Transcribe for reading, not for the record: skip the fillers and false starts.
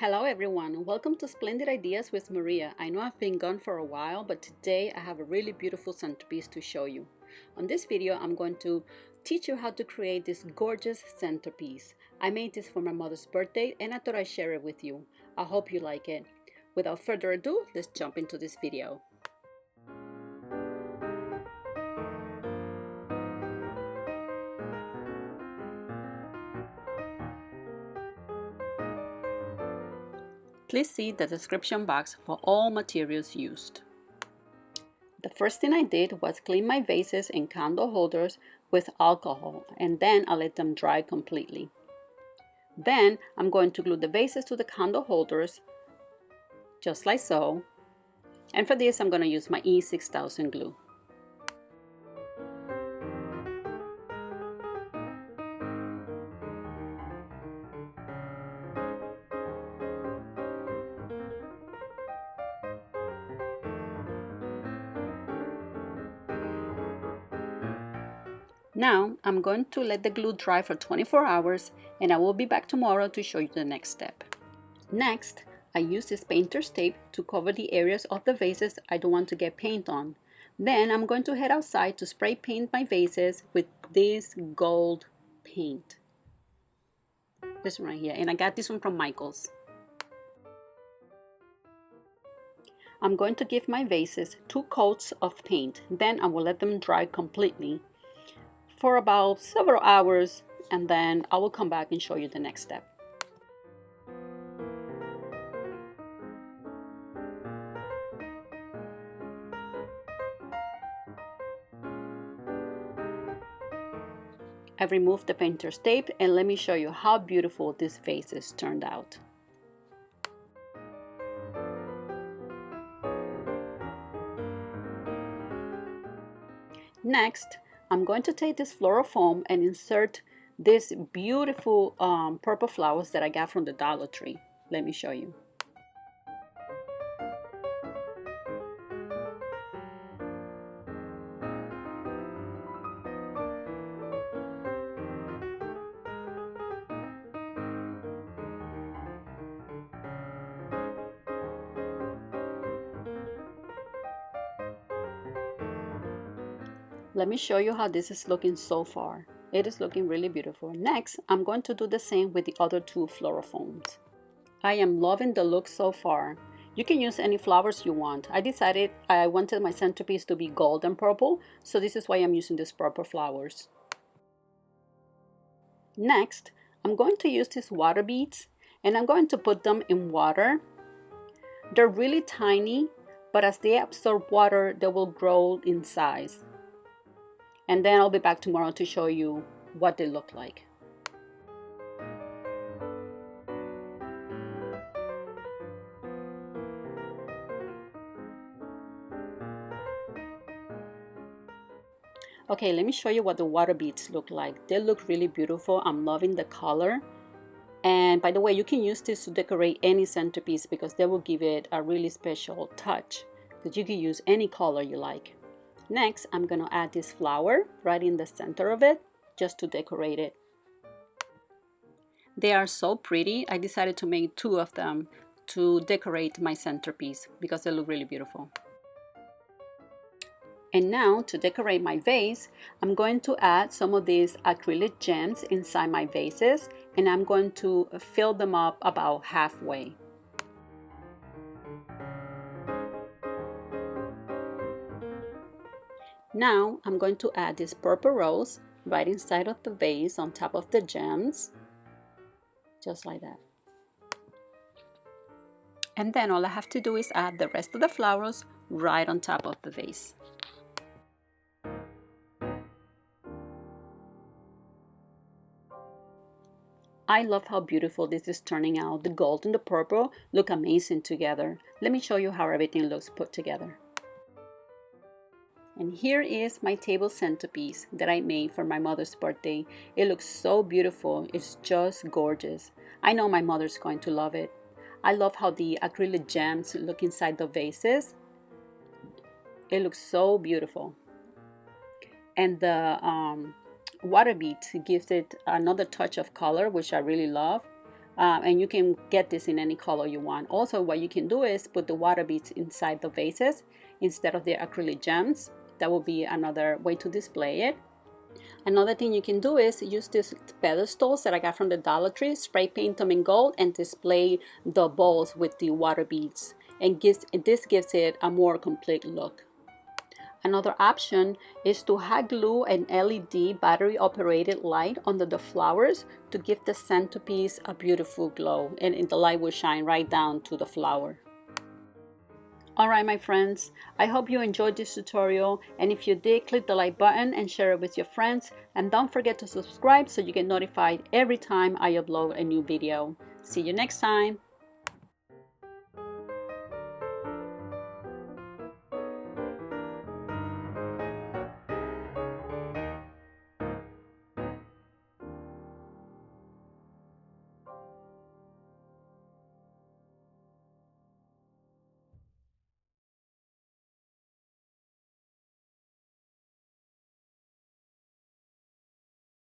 Hello everyone, welcome to Splendid Ideas with Maria. I know I've been gone for a while, but today I have a really beautiful centerpiece to show you. On this video, I'm going to teach you how to create this gorgeous centerpiece. I made this for my mother's birthday and I thought I'd share it with you. I hope you like it. Without further ado, let's jump into this video. Please see the description box for all materials used. The first thing I did was clean my vases and candle holders with alcohol, and then I let them dry completely. Then I'm going to glue the vases to the candle holders, just like so. And for this, I'm going to use my E6000 glue. Now I'm going to let the glue dry for 24 hours and I will be back tomorrow to show you the next step. Next, I use this painter's tape to cover the areas of the vases I don't want to get paint on. Then I'm going to head outside to spray paint my vases with this gold paint. This one right here, and I got this one from Michael's. I'm going to give my vases 2 coats of paint. Then I will let them dry completely for about several hours, and then I will come back and show you the next step. I've removed the painter's tape and let me show you how beautiful these vases turned out. Next, I'm going to take this floral foam and insert these beautiful purple flowers that I got from the Dollar Tree. Let me show you. Let me show you how this is looking so far. It is looking really beautiful. Next, I'm going to do the same with the other 2 floral foams. I am loving the look so far. You can use any flowers you want. I decided I wanted my centerpiece to be gold and purple, so this is why I'm using these purple flowers. Next, I'm going to use these water beads and I'm going to put them in water. They're really tiny, but as they absorb water, they will grow in size. And then I'll be back tomorrow to show you what they look like. Okay, let me show you what the water beads look like. They look really beautiful. I'm loving the color. And by the way, you can use this to decorate any centerpiece because they will give it a really special touch. Because you can use any color you like. Next, I'm going to add this flower right in the center of it, just to decorate it. They are so pretty. I decided to make 2 of them to decorate my centerpiece because they look really beautiful. And now, to decorate my vase, I'm going to add some of these acrylic gems inside my vases, and I'm going to fill them up about halfway. Now I'm going to add this purple rose right inside of the vase on top of the gems, just like that. And then all I have to do is add the rest of the flowers right on top of the vase. I love how beautiful this is turning out. The gold and the purple look amazing together. Let me show you how everything looks put together. And here is my table centerpiece that I made for my mother's birthday. It looks so beautiful. It's just gorgeous. I know my mother's going to love it. I love how the acrylic gems look inside the vases. It looks so beautiful. And the water beads gives it another touch of color, which I really love. and you can get this in any color you want. Also, what you can do is put the water beads inside the vases instead of the acrylic gems. That will be another way to display it. Another thing you can do is use these pedestals that I got from the Dollar Tree, spray paint them in gold, and display the bowls with the water beads. And this gives it a more complete look. Another option is to hot glue an LED battery operated light under the flowers to give the centerpiece a beautiful glow, and the light will shine right down to the flower. Alright my friends, I hope you enjoyed this tutorial, and if you did, click the like button and share it with your friends, and don't forget to subscribe so you get notified every time I upload a new video. See you next time!